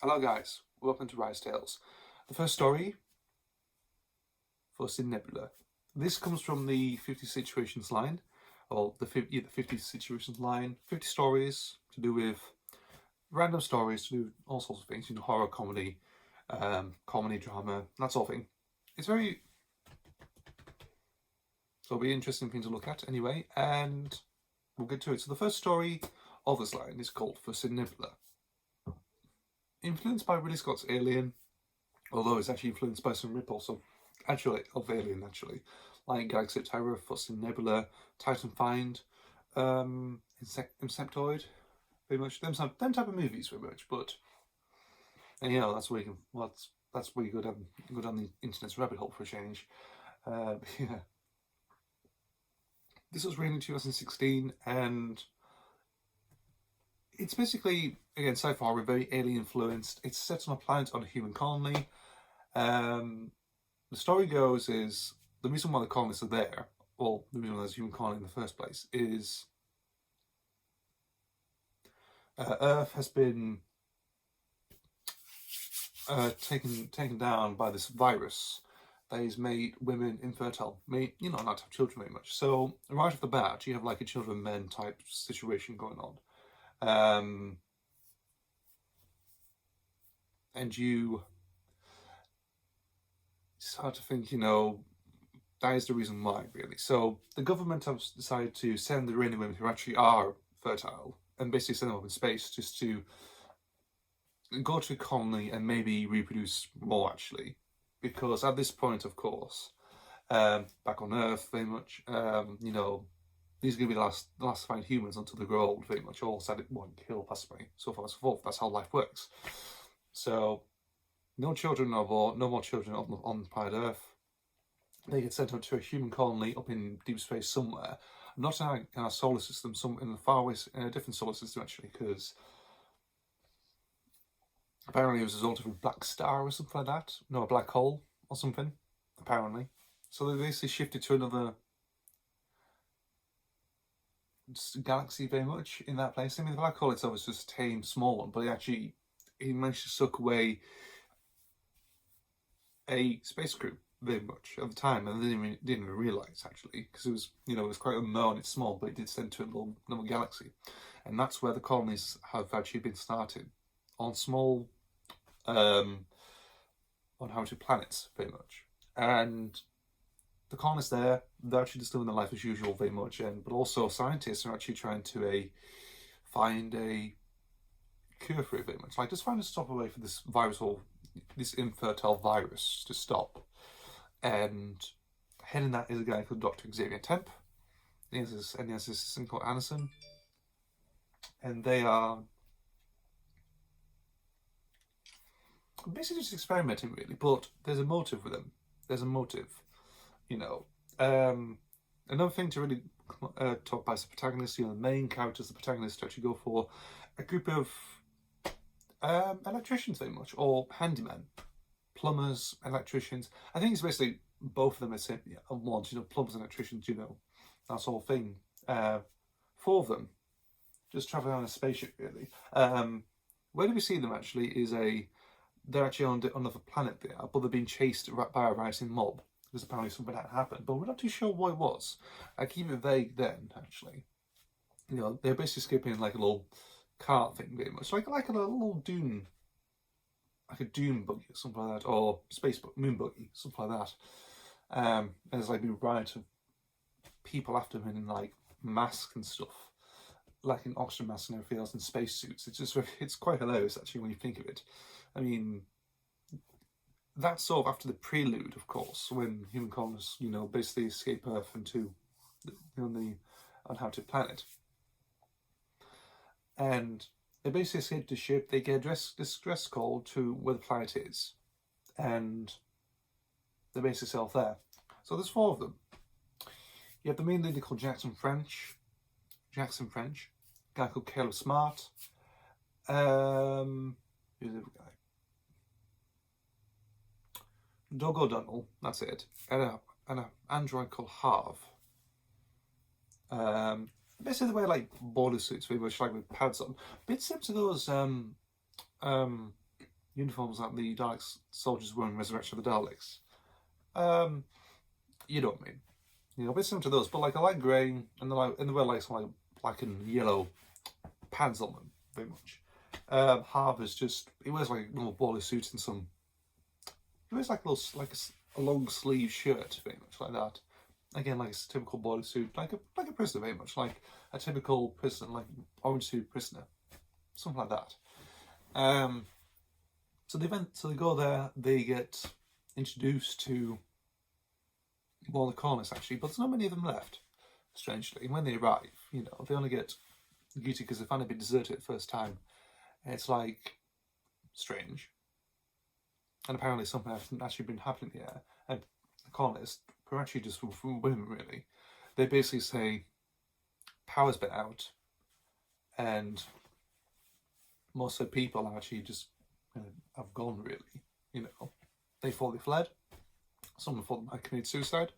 Hello guys, welcome to Rise Tales. The first story, Foreseen Nebula. This comes from the 50 situations line, or the 50 situations line, 50 stories to do with random stories, to do all sorts of things, horror, comedy, comedy, drama, that sort of thing. So it'll be an interesting thing to look at anyway, and we'll get to it. So the first story of this line is called Foreseen Nebula. Influenced by Ridley Scott's Alien, although it's actually influenced by some ripoffs of Alien, like Galaxy Terror, Foreseen Nebula, Titan Find, Insectoid, very much them type of movies, very much. But and, that's where you can that's where you go down the internet's rabbit hole for a change. Yeah, this was written in 2016, and it's basically, again, sci-fi, we're very alien influenced. It's set on a planet on a human colony. The story goes is the reason why the colonists are there, well, the reason why there's a human colony in the first place, is Earth has been taken down by this virus that has made women infertile, not to have children very much. So right off the bat, you have like a children men type situation going on. And you start to think, that is the reason why, really. So the government has decided to send the Iranian women who actually are fertile and basically send them up in space just to go to a colony and maybe reproduce more, actually. Because at this point, of course, back on Earth, very much, these are going to be the last surviving humans until they grow old, very much, or sadly, one kill, possibly, so far and so forth. That's how life works. So, no children are born, no more children on planet Earth. They get sent up to a human colony up in deep space somewhere, not in our solar system, some in a different solar system, actually, because apparently it was a result of a black star or something like that. No, a black hole or something, apparently. So they basically shifted to another galaxy, very much, in that place. I mean, the black hole itself is just a tame, small one, but he managed to suck away a space crew, very much, at the time, and they didn't even realise, actually, because it was quite unknown. It's small, but it did send to another galaxy, and that's where the colonies have actually been started, on small, uninhabited planets, very much. And the colonists they're actually just living their life as usual, very much, but also scientists are actually trying to find a cure for it, very much, like just find a stop away for this virus, or this infertile virus, to stop. And heading that is a guy called Dr. Xavier Temp, and he has this assistant called Anderson, and they are basically just experimenting, really, but there's a motive with them. There's a motive, Another thing to really talk about is the protagonist. The main characters, the protagonists, to actually go for a group of electricians, very much, or handymen, plumbers, electricians. I think it's basically both of them at once. Plumbers and electricians. That sort of thing. 4 of them just traveling on a spaceship, really. Where do we see them, actually, is they're actually on another planet there, but they're being chased by a rising mob, because apparently something had happened, but we're not too sure what it was. I keep it vague then, actually. They're basically escaping like a little cart thing, very much, like a little dune, like a dune buggy or something like that, or moon buggy, something like that. And there's like a riot of people after them in like masks and stuff, like in oxygen masks and everything else, in spacesuits. It's quite hilarious, actually, when you think of it. I mean, that's sort of after the prelude, of course, when human colonists, basically escape Earth into the uninhabited planet. And they basically escape the ship. They get a distress call to where the planet is, and they basically set off there. So there's 4 of them. You have the main leader called Jackson French, a guy called Caleb Smart, who's the other guy? Doug O'Donnell, that's it, and an android called HARV. Basically they wear like border suits, very much, like with pads on. Bit similar to those uniforms that the Daleks soldiers wore in Resurrection of the Daleks. You know what I mean? You know, a bit similar to those, but like a light grey, and they wear like some like black and yellow pads on them, very much. HARV is just, he wears like a little baller suit and some. He wears like a long sleeve shirt, very much like that. Again, like a typical baller suit, like a prisoner, very much like a typical prisoner, like orange suit prisoner, something like that. So they go there, they get introduced to more the colonists actually, but there's not many of them left, strangely. And when they arrive, you know, they only get guilty because they find it a bit deserted the first time. And it's like strange. And apparently something hasn't actually been happening here. And the colonists, who are actually just women really, they basically say power's been out and most of the people are actually just have gone really, you know. They thought they fled. Someone thought they might commit suicide.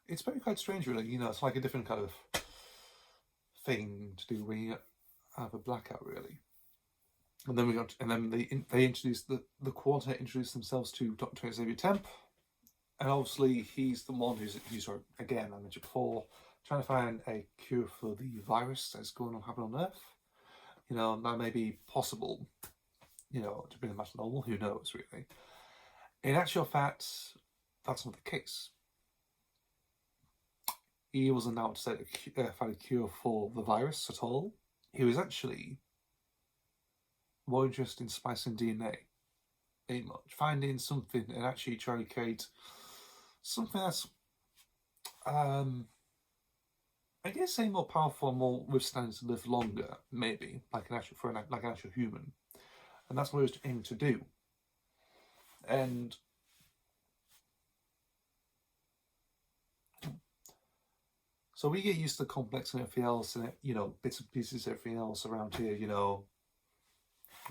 It's very quite strange really, you know, it's like a different kind of thing to do when you have a blackout really. And then they introduced the quartet introduced themselves to Dr. Xavier Temp, and obviously he's the one who's again, I mentioned before, trying to find a cure for the virus that's going on happening on Earth. You know, that may be possible, you know, to bring them back to normal. Who knows, really? In actual fact, that's not the case. He wasn't out to find a cure for the virus at all. He was actually more interested in splicing DNA, very much, finding something and actually trying to create something that's, I guess, say more powerful, more withstanding to live longer, maybe, like an actual human, and that's what he was aiming to do. And so we get used to the complex and everything else, and you know, bits and pieces, everything else around here, you know,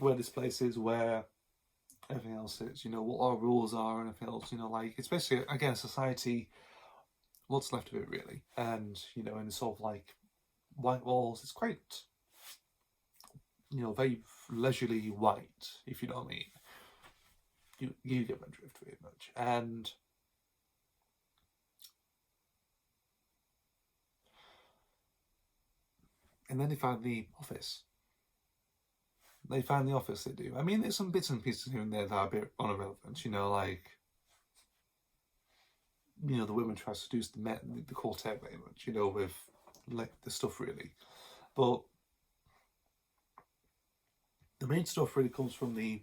where this place is, where everything else is, you know, what our rules are and everything else, you know, like, it's basically, again, society, what's left of it, really. And, you know, in sort of like white walls, it's quite, you know, very leisurely white, if you know what I mean. You get my drift very much. And then they find the office. They find the office, they do. I mean, there's some bits and pieces here and there that are a bit irrelevant, you know, like, you know, the women try to seduce the quartet very much, you know, with, like, the stuff, really. But the main stuff really comes from the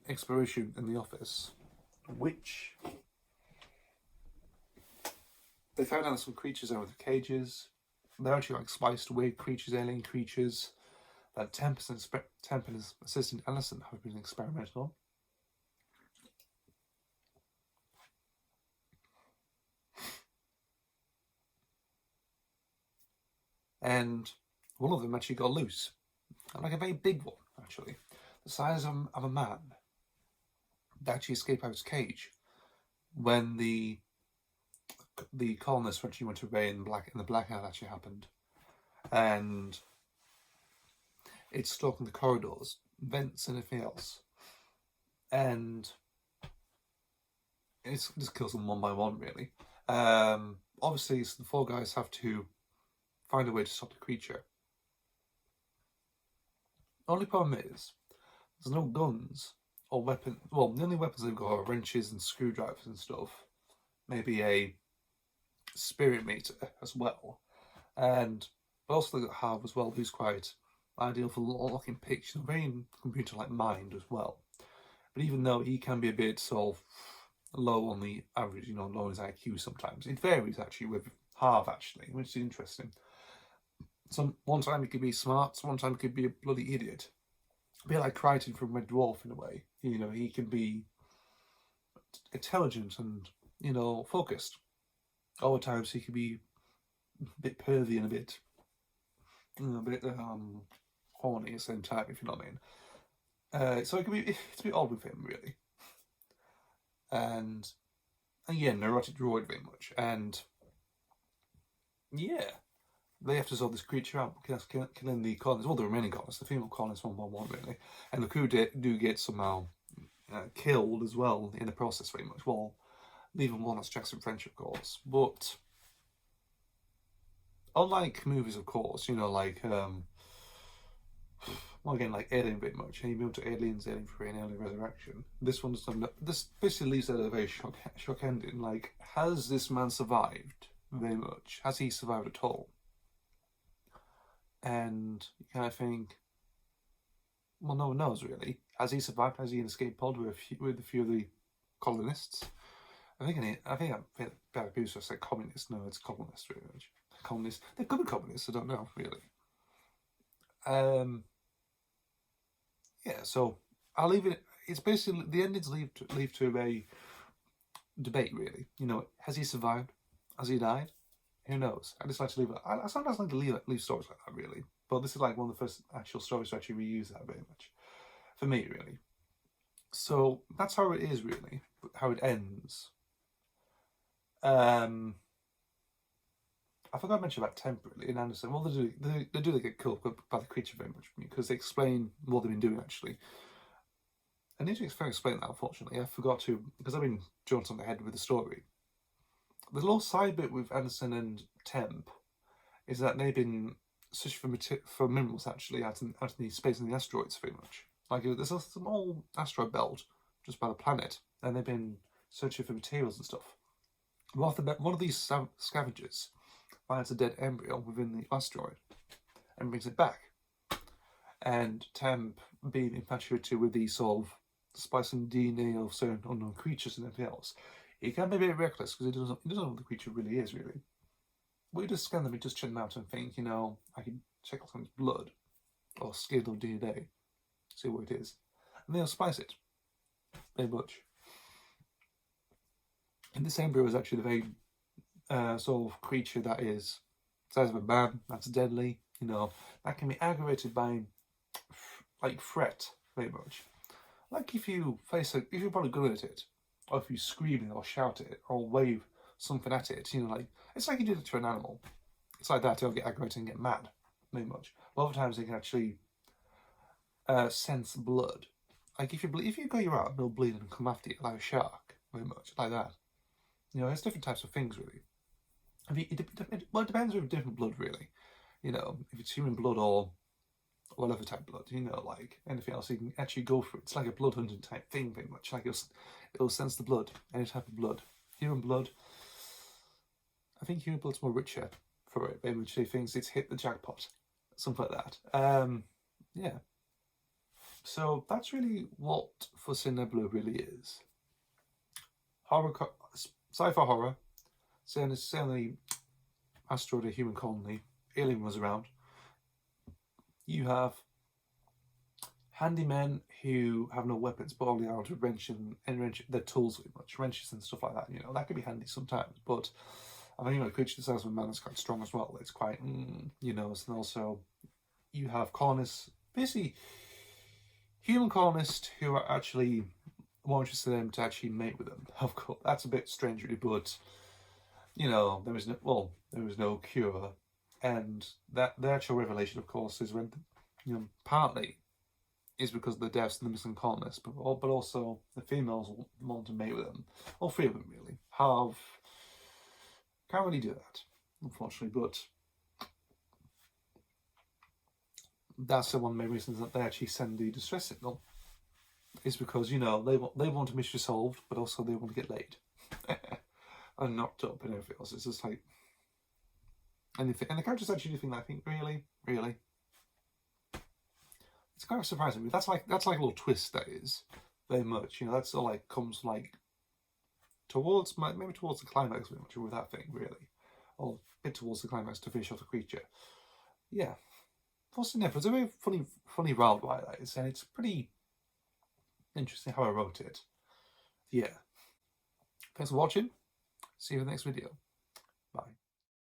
exploration in the office, which they found out some creatures out of the cages. They're actually like spliced weird creatures, alien creatures, that Temp and his assistant Alison have been experimenting on. And one of them actually got loose. And like a very big one, actually. The size of a man. They actually escaped out of his cage when the colonists actually went away and the blackout actually happened. And it's stuck in the corridors, vents and everything else. And it just kills them one by one, really. Obviously, so the 4 guys have to find a way to stop the creature. The only problem is, there's no guns or weapons. Well, the only weapons they've got are wrenches and screwdrivers and stuff. Maybe a spirit meter as well. But also they've got HARV as well, who's quite ideal for locking picks, very computer-like mind as well. But even though he can be a bit sort of low on the average, you know, low on his IQ sometimes, it varies actually with HARV actually, which is interesting. One time he could be smart, one time he could be a bloody idiot. A bit like Crichton from Red Dwarf in a way. You know, he can be intelligent and, you know, focused. Other times he can be a bit pervy and a bit horny at the same time, if you know what I mean. So it's a bit odd with him, really. And yeah, neurotic droid very much. And yeah, they have to sort this creature out, killing the colonists, well, the remaining colonists, the female colonists 111 really, and the crew do get somehow killed as well in the process very much. Well, leaving one as Jackson French, of course, but unlike movies, of course, you know, like well, again, like Alien very much, and you move to Aliens, Alien 3 and Alien Resurrection. This one's this basically leaves it at a very shock ending. Like, has this man survived very much? Has he survived at all? And you kind of think, well, no one knows really. Has he survived? Has he an escape pod with a few of the colonists? I think I'm bad abuse to say communists. No, it's colonists really much. Colonists. They could be communists. I don't know really. Yeah, so I'll leave it. It's basically the endings leave to a debate really. You know, has he survived? Has he died? Who knows? I just like to leave it. I sometimes like to leave stories like that really. But this is like one of the first actual stories to actually reuse that very much. For me, really. So that's how it is really. How it ends. I forgot to mention about temp really in Anderson. Well, they do get killed by the creature very much because they explain what they've been doing actually. I need to explain that, unfortunately. I forgot to, because I've been drawn on the head with the story. The little side bit with Anderson and Temp is that they've been searching for minerals actually out in the space in the asteroids very much. Like there's a small asteroid belt just by the planet, and they've been searching for materials and stuff. One of these scavengers finds a dead embryo within the asteroid and brings it back. And Temp, being infatuated with these sort of splicing DNA of certain unknown creatures and everything else, he can be a bit reckless because he doesn't know what the creature really is, really. But he just scan them, he just check them out and think, you know, I can check out someone's blood or skin or DNA, see what it is. And they'll splice it. Very much. And this embryo is actually the very sort of creature that is the size of a man, that's deadly, you know, that can be aggravated by, like, threat, very much. Like if you if you're probably good at it, or if you scream or shout at it, or wave something at it, you know, like, it's like you did it to an animal. It's like that, they'll get aggravated and get mad, very much. A lot of times they can actually sense blood. Like if you go your arm, they'll bleed and come after you like a shark, very much, like that. You know, there's different types of things, really. Well, it depends with different blood, really. You know, if it's human blood or whatever type of blood, you know, like anything else, you can actually go for it. It's like a blood hunting type thing, very much. Like it'll sense the blood, any type of blood. Human blood, I think human blood's more richer for it, very much. He thinks it's hit the jackpot, something like that. Yeah. So that's really what Foreseen Nebula really is. Horror, sci-fi horror. Say on the asteroid, a human colony, alien was around. You have handymen who have no weapons, but only able to wrench their tools very much, wrenches and stuff like that. You know, that could be handy sometimes, but I mean, you know, a creature the size of a man is quite strong as well. It's quite, you know, and also you have colonists, basically human colonists who are actually more interested in them to actually mate with them. Of course, that's a bit strange, really, but you know, there was no cure, and that the actual revelation, of course, is when, you know, partly is because of the deaths and the missing colonists, but also the females want to mate with them. All three of them, really. HARV can't really do that, unfortunately, but that's the one main reason that they actually send the distress signal, is because, you know, they want a mystery solved, but also they want to get laid. And knocked up and everything else. It's just like anything. And the characters actually do think that. I think, really? It's kind of surprising. That's like a little twist, that is. Very much. You know, that's all like comes like towards maybe towards the climax very much with that thing, really. Or a bit towards the climax to finish off the creature. Yeah. Foreseen Nebula. It's a very funny wild why that is, and it's pretty interesting how I wrote it. Yeah. Thanks for watching. See you in the next video. Bye.